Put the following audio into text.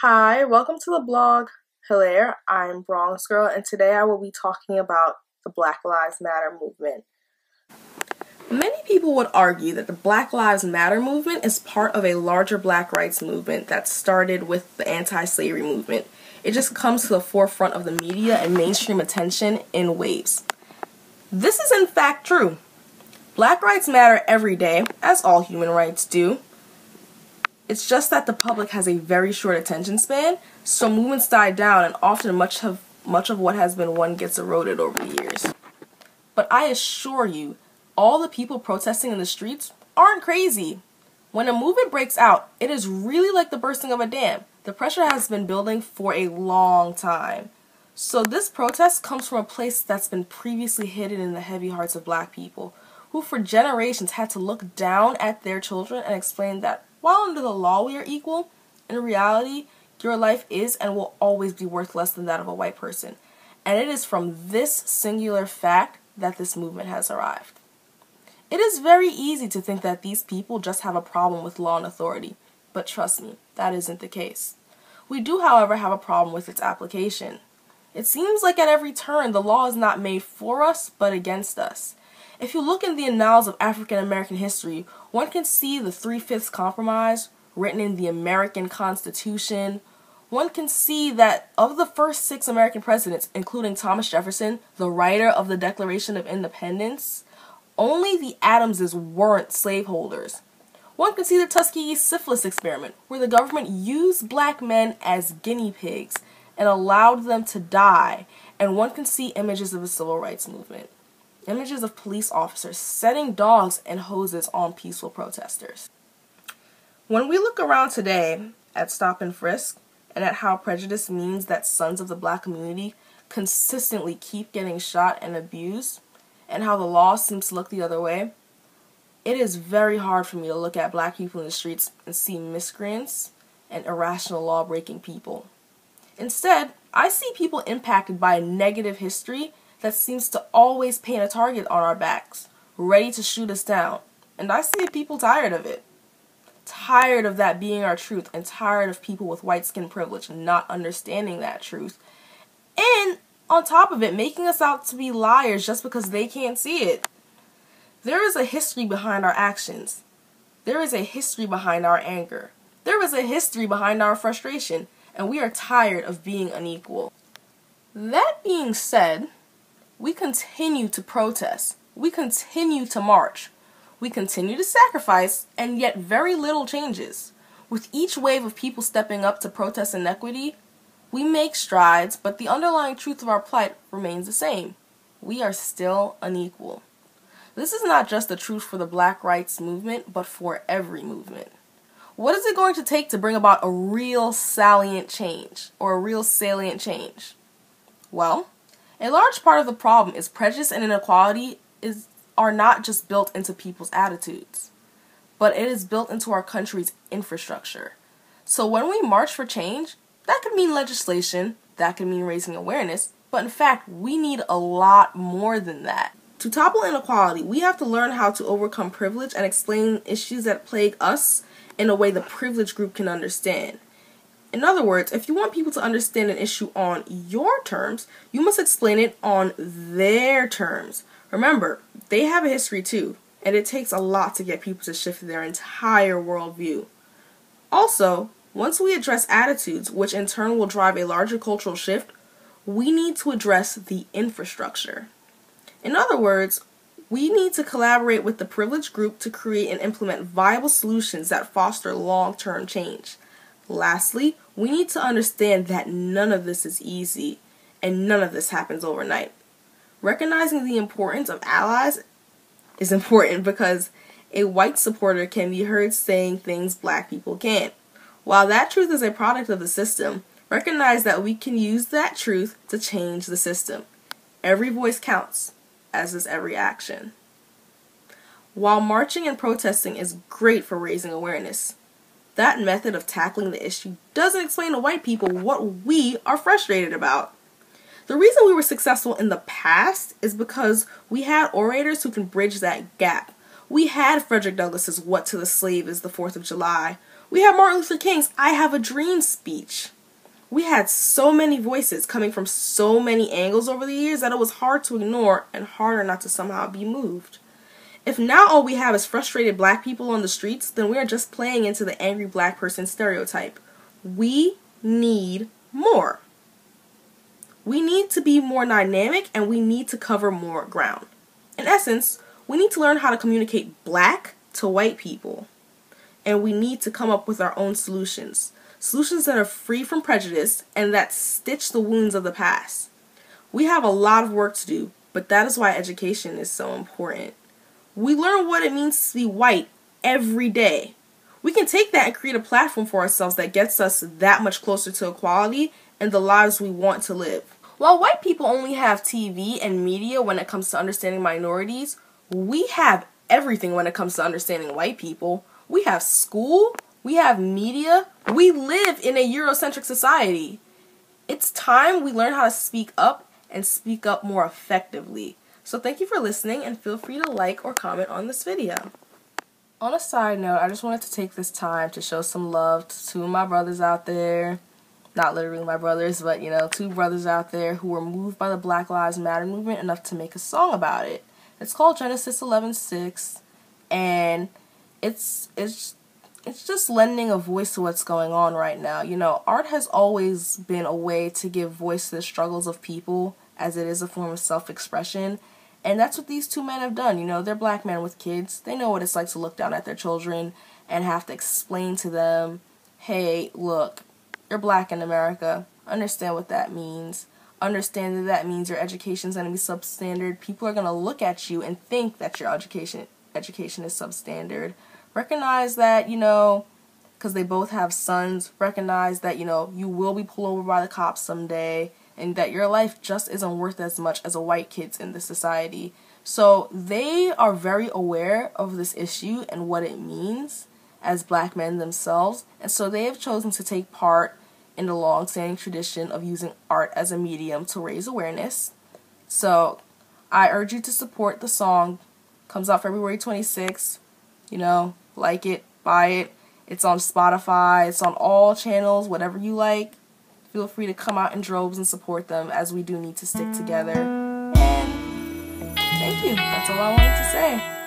Hi, welcome to the blog Hilaire. I'm Bronx Girl, and today I will be talking about the Black Lives Matter movement. Many people would argue that the Black Lives Matter movement is part of a larger black rights movement that started with the anti-slavery movement. It just comes to the forefront of the media and mainstream attention in waves. This is in fact true. Black rights matter every day, as all human rights do. It's just that the public has a very short attention span, so movements die down and often much of what has been won gets eroded over the years. But I assure you, all the people protesting in the streets aren't crazy. When a movement breaks out, it is really like the bursting of a dam. The pressure has been building for a long time. So this protest comes from a place that's been previously hidden in the heavy hearts of black people, who for generations had to look down at their children and explain that while under the law we are equal, in reality, your life is and will always be worth less than that of a white person. And it is from this singular fact that this movement has arrived. It is very easy to think that these people just have a problem with law and authority, but trust me, that isn't the case. We do, however, have a problem with its application. It seems like at every turn the law is not made for us, but against us. If you look in the annals of African American history, one can see the 3/5 Compromise written in the American Constitution. One can see that of the first 6 American presidents, including Thomas Jefferson, the writer of the Declaration of Independence, only the Adamses weren't slaveholders. One can see the Tuskegee syphilis experiment, where the government used black men as guinea pigs and allowed them to die, and one can see images of the civil rights movement. Images of police officers setting dogs and hoses on peaceful protesters. When we look around today at stop and frisk and at how prejudice means that sons of the black community consistently keep getting shot and abused, and how the law seems to look the other way, it is very hard for me to look at black people in the streets and see miscreants and irrational law-breaking people. Instead, I see people impacted by a negative history that seems to always paint a target on our backs, ready to shoot us down. And I see people tired of it. Tired of that being our truth, and tired of people with white skin privilege not understanding that truth. And on top of it, making us out to be liars just because they can't see it. There is a history behind our actions. There is a history behind our anger. There is a history behind our frustration, and we are tired of being unequal. That being said, we continue to protest. We continue to march. We continue to sacrifice, and yet very little changes. With each wave of people stepping up to protest inequity, we make strides, but the underlying truth of our plight remains the same. We are still unequal. This is not just the truth for the black rights movement, but for every movement. What is it going to take to bring about a real salient change, or a real salient change? Well, a large part of the problem is prejudice and inequality are not just built into people's attitudes, but it is built into our country's infrastructure. So when we march for change, that could mean legislation, that could mean raising awareness, but in fact, we need a lot more than that. To topple inequality, we have to learn how to overcome privilege and explain issues that plague us in a way the privileged group can understand. In other words, if you want people to understand an issue on your terms, you must explain it on their terms. Remember, they have a history too, and it takes a lot to get people to shift their entire worldview. Also, once we address attitudes, which in turn will drive a larger cultural shift, we need to address the infrastructure. In other words, we need to collaborate with the privileged group to create and implement viable solutions that foster long-term change. Lastly, we need to understand that none of this is easy, and none of this happens overnight. Recognizing the importance of allies is important because a white supporter can be heard saying things black people can't. While that truth is a product of the system, recognize that we can use that truth to change the system. Every voice counts, as does every action. While marching and protesting is great for raising awareness, that method of tackling the issue doesn't explain to white people what we are frustrated about. The reason we were successful in the past is because we had orators who can bridge that gap. We had Frederick Douglass's "What to the Slave is the 4th of July." We have Martin Luther King's I Have a Dream speech. We had so many voices coming from so many angles over the years that it was hard to ignore and harder not to somehow be moved. If now all we have is frustrated black people on the streets, then we are just playing into the angry black person stereotype. We need more. We need to be more dynamic, and we need to cover more ground. In essence, we need to learn how to communicate black to white people. And we need to come up with our own solutions. Solutions that are free from prejudice and that stitch the wounds of the past. We have a lot of work to do, but that is why education is so important. We learn what it means to be white every day. We can take that and create a platform for ourselves that gets us that much closer to equality and the lives we want to live. While white people only have TV and media when it comes to understanding minorities, we have everything when it comes to understanding white people. We have school, we have media, we live in a Eurocentric society. It's time we learn how to speak up and speak up more effectively. So thank you for listening, and feel free to like or comment on this video. On a side note, I just wanted to take this time to show some love to two of my brothers out there. Not literally my brothers, but two brothers out there who were moved by the Black Lives Matter movement enough to make a song about it. It's called Genesis 11:6, and it's just lending a voice to what's going on right now. Art has always been a way to give voice to the struggles of people, as it is a form of self-expression. And that's what these two men have done. They're black men with kids. They know what it's like to look down at their children and have to explain to them, hey, look, you're black in America. Understand what that means. Understand that means your education's going to be substandard. People are going to look at you and think that your education is substandard. Recognize that, because they both have sons, recognize that, you will be pulled over by the cops someday, and that your life just isn't worth as much as a white kid's in this society. So they are very aware of this issue and what it means as black men themselves, and so they have chosen to take part in the long-standing tradition of using art as a medium to raise awareness. So I urge you to support the song. Comes out February 26th. Like it, buy it. It's on Spotify. It's on all channels, whatever you like. Feel free to come out in droves and support them, as we do need to stick together. And thank you. That's all I wanted to say.